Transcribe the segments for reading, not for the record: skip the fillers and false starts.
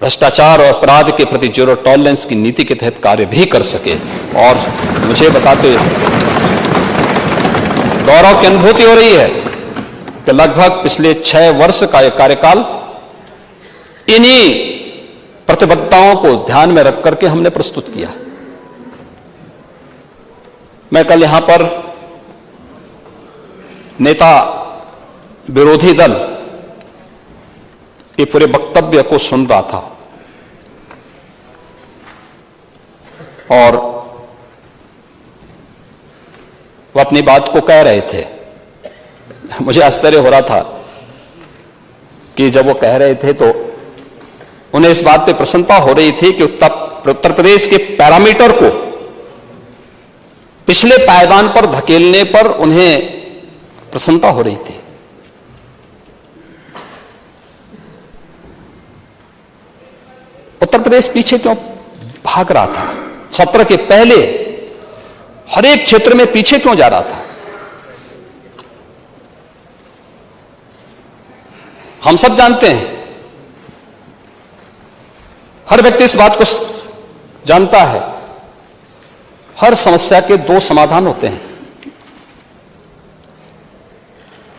भ्रष्टाचार और अपराध के प्रति जीरो टॉलरेंस की नीति के तहत कार्य भी कर सके। और मुझे बताते गौरव की अनुभूति हो रही है कि लगभग पिछले 6 वर्ष का यह कार्यकाल इन्हीं प्रतिबद्धताओं को ध्यान में रख करके हमने प्रस्तुत किया। मैं कल यहां पर नेता विरोधी दल के पूरे वक्तव्य को सुन रहा था और वो अपनी बात को कह रहे थे। मुझे आश्चर्य हो रहा था कि जब वो कह रहे थे तो उन्हें इस बात पे प्रसन्नता हो रही थी कि उत्तर प्रदेश के पैरामीटर को पिछले पायदान पर धकेलने पर उन्हें प्रसन्नता हो रही थी। उत्तर प्रदेश पीछे क्यों भाग रहा था? सत्र के पहले हर एक क्षेत्र में पीछे क्यों जा रहा था? हम सब जानते हैं, हर व्यक्ति इस बात को जानता है, हर समस्या के 2 समाधान होते हैं।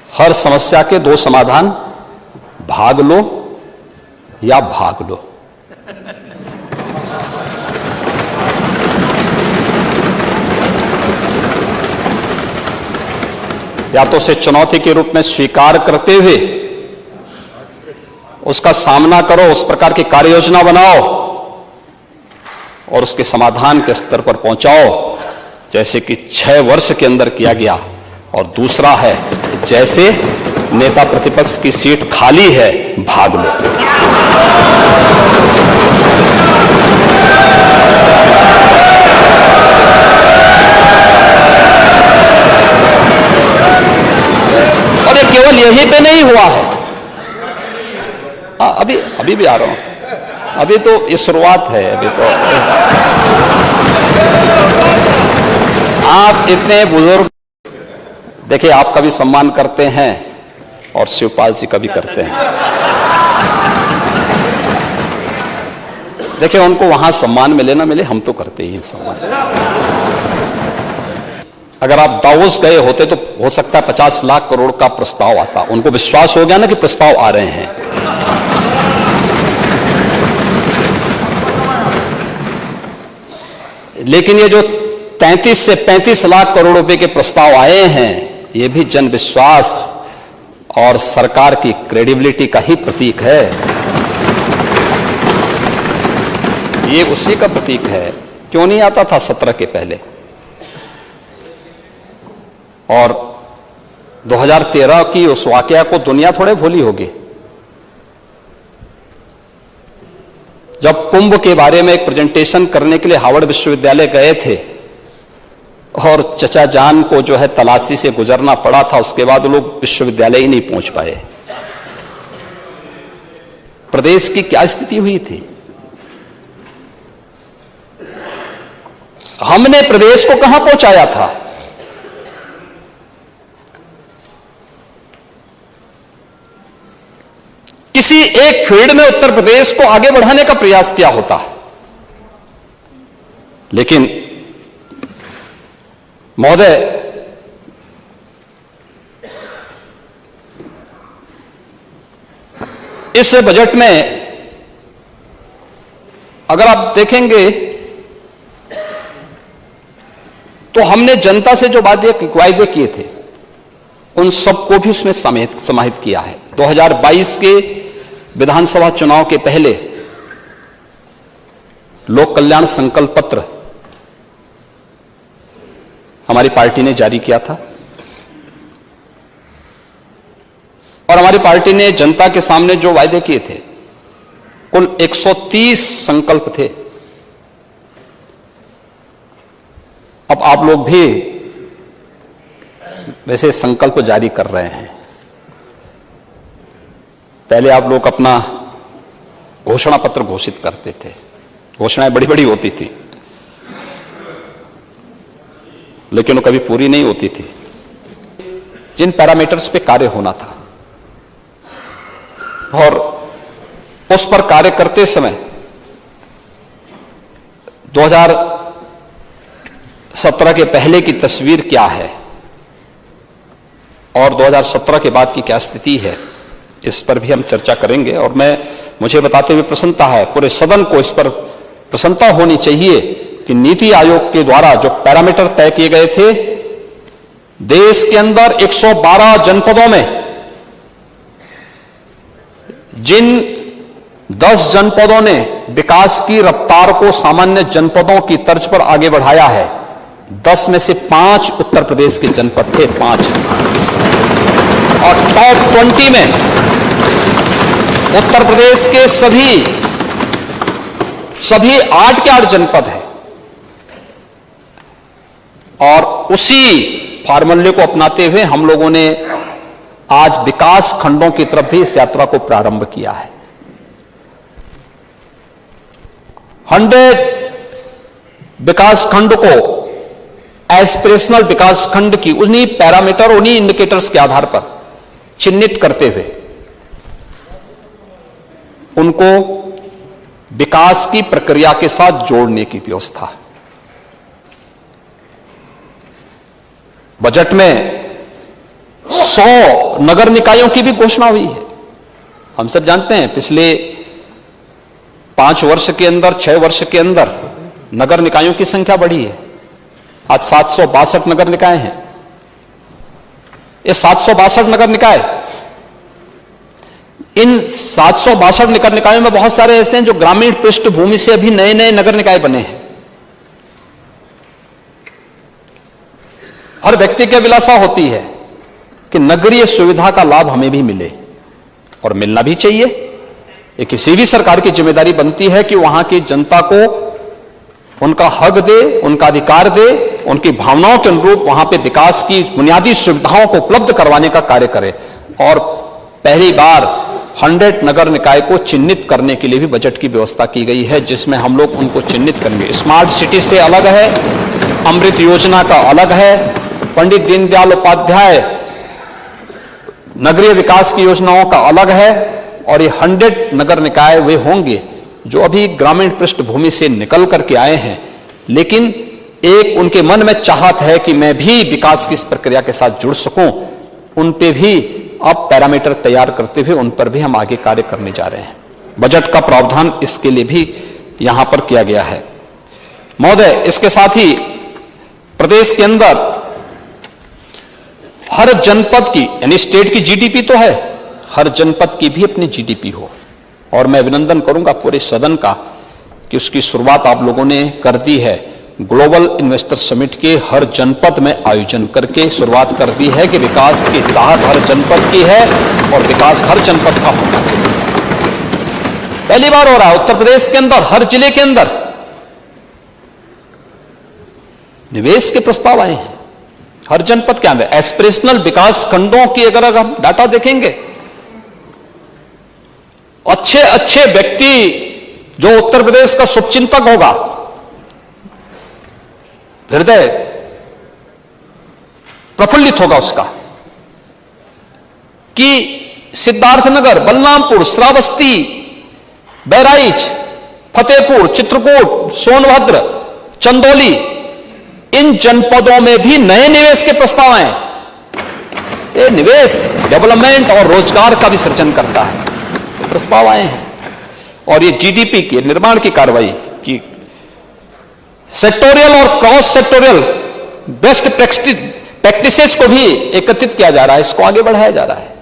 हर समस्या के 2 समाधान, भाग लो या भाग लो। या तो उसे चुनौती के रूप में स्वीकार करते हुए उसका सामना करो, उस प्रकार की कार्य योजना बनाओ और उसके समाधान के स्तर पर पहुंचाओ जैसे कि 6 वर्ष के अंदर किया गया। और दूसरा है, जैसे नेता प्रतिपक्ष की सीट खाली है, भाग लो। और ये केवल यहीं पे नहीं हुआ है, अभी भी आ रहा हूं, अभी तो ये शुरुआत है। अभी तो आप इतने बुजुर्ग, देखिए आपका भी सम्मान करते हैं और शिवपाल जी का भी करते हैं। देखिए उनको वहां सम्मान मिले ना मिले, हम तो करते ही सम्मान। अगर आप दावोस गए होते तो हो सकता है 50 लाख करोड़ का प्रस्ताव आता, उनको विश्वास हो गया ना कि प्रस्ताव आ रहे हैं। लेकिन ये जो 33 से 35 लाख करोड़ रुपए के प्रस्ताव आए हैं, ये भी जन विश्वास और सरकार की क्रेडिबिलिटी का ही प्रतीक है। ये उसी का प्रतीक है। क्यों नहीं आता था 17 के पहले? और 2013 की उस वाकया को दुनिया थोड़े भूली होगी, जब कुंभ के बारे में एक प्रेजेंटेशन करने के लिए हार्वर्ड विश्वविद्यालय गए थे और चचा जान को जो है तलाशी से गुजरना पड़ा था। उसके बाद लोग विश्वविद्यालय ही नहीं पहुंच पाए। प्रदेश की क्या स्थिति हुई थी? हमने प्रदेश को कहां पहुंचाया था? किसी एक फील्ड में उत्तर प्रदेश को आगे बढ़ाने का प्रयास किया होता, लेकिन महोदय, इस बजट में अगर आप देखेंगे तो हमने जनता से जो वादे किए थे उन सबको भी उसमें समाहित किया है। 2022 के विधानसभा चुनाव के पहले लोक कल्याण संकल्प पत्र हमारी पार्टी ने जारी किया था और हमारी पार्टी ने जनता के सामने जो वायदे किए थे, कुल 130 संकल्प थे। अब आप लोग भी वैसे संकल्प जारी कर रहे हैं। पहले आप लोग अपना घोषणा पत्र घोषित करते थे, घोषणाएं बड़ी बड़ी होती थी लेकिन वो कभी पूरी नहीं होती थी। जिन पैरामीटर्स पे कार्य होना था और उस पर कार्य करते समय 2017 के पहले की तस्वीर क्या है और 2017 के बाद की क्या स्थिति है, इस पर भी हम चर्चा करेंगे। और मुझे बताते हुए प्रसन्नता है, पूरे सदन को इस पर प्रसन्नता होनी चाहिए कि नीति आयोग के द्वारा जो पैरामीटर तय किए गए थे, देश के अंदर 112 जनपदों में जिन 10 जनपदों ने विकास की रफ्तार को सामान्य जनपदों की तर्ज पर आगे बढ़ाया है, 10 में से 5 उत्तर प्रदेश के जनपद थे, 5। और टॉप 20 में उत्तर प्रदेश के सभी 8 के 8 जनपद है। और उसी फार्मूले को अपनाते हुए हम लोगों ने आज विकास खंडों की तरफ भी इस यात्रा को प्रारंभ किया है। 100 विकास खंड को एस्पिरेशनल विकास खंड की उन्हीं पैरामीटर, उन्हीं इंडिकेटर्स के आधार पर चिन्हित करते हुए उनको विकास की प्रक्रिया के साथ जोड़ने की व्यवस्था। बजट में 100 नगर निकायों की भी घोषणा हुई है। हम सब जानते हैं पिछले 5 वर्ष के अंदर, 6 वर्ष के अंदर नगर निकायों की संख्या बढ़ी है। आज 762 नगर निकाय हैं। ये 762 नगर निकाय, इन 762 नगर निकायों में बहुत सारे ऐसे हैं जो ग्रामीण पृष्ठभूमि से अभी नए नए नगर निकाय बने हैं। हर व्यक्ति की अभिलाषा होती है कि नगरीय सुविधा का लाभ हमें भी मिले, और मिलना भी चाहिए। ये किसी भी सरकार की जिम्मेदारी बनती है कि वहां की जनता को उनका हक दे, उनका अधिकार दे, उनकी भावनाओं के अनुरूप वहां पे विकास की बुनियादी सुविधाओं को उपलब्ध करवाने का कार्य करे। और पहली बार 100 नगर निकाय को चिन्हित करने के लिए भी बजट की व्यवस्था की गई है, जिसमें हम लोग उनको चिन्हित करेंगे। स्मार्ट सिटी से अलग है, अमृत योजना का अलग है, पंडित दीनदयाल उपाध्याय नगरीय विकास की योजनाओं का अलग है। और ये 100 नगर निकाय वे होंगे जो अभी ग्रामीण पृष्ठभूमि से निकल करके आए हैं, लेकिन एक उनके मन में चाहत है कि मैं भी विकास की इस प्रक्रिया के साथ जुड़ सकूं। उन पे भी अब पैरामीटर तैयार करते हुए उन पर भी हम आगे कार्य करने जा रहे हैं। बजट का प्रावधान इसके लिए भी यहां पर किया गया है। महोदय, इसके साथ ही प्रदेश के अंदर हर जनपद की, यानी स्टेट की जीडीपी तो है, हर जनपद की भी अपनी जीडीपी हो। और मैं अभिनंदन करूंगा पूरे सदन का कि उसकी शुरुआत आप लोगों ने कर दी है। ग्लोबल इन्वेस्टर समिट के हर जनपद में आयोजन करके शुरुआत कर दी है कि विकास की चाहत हर जनपद की है और विकास हर जनपद का होना चाहिए। पहली बार हो रहा है उत्तर प्रदेश के अंदर, हर जिले के अंदर निवेश के प्रस्ताव आए हैं, हर जनपद के अंदर। एस्पिरेशनल विकास खंडों की अगर हम डाटा देखेंगे, अच्छे अच्छे व्यक्ति जो उत्तर प्रदेश का शुभचिंतक होगा, हृदय प्रफुल्लित होगा उसका, कि सिद्धार्थनगर, बलरामपुर, श्रावस्ती, बहराइच, फतेहपुर, चित्रकूट, सोनभद्र, चंदौली, इन जनपदों में भी नए निवेश के प्रस्ताव आए। ये निवेश डेवलपमेंट और रोजगार का भी सृजन करता है, प्रस्ताव आए हैं। और ये जीडीपी के निर्माण की कार्रवाई की सेक्टोरियल और क्रॉस सेक्टोरियल बेस्ट प्रैक्टिसेस को भी एकत्रित किया जा रहा है, इसको आगे बढ़ाया जा रहा है।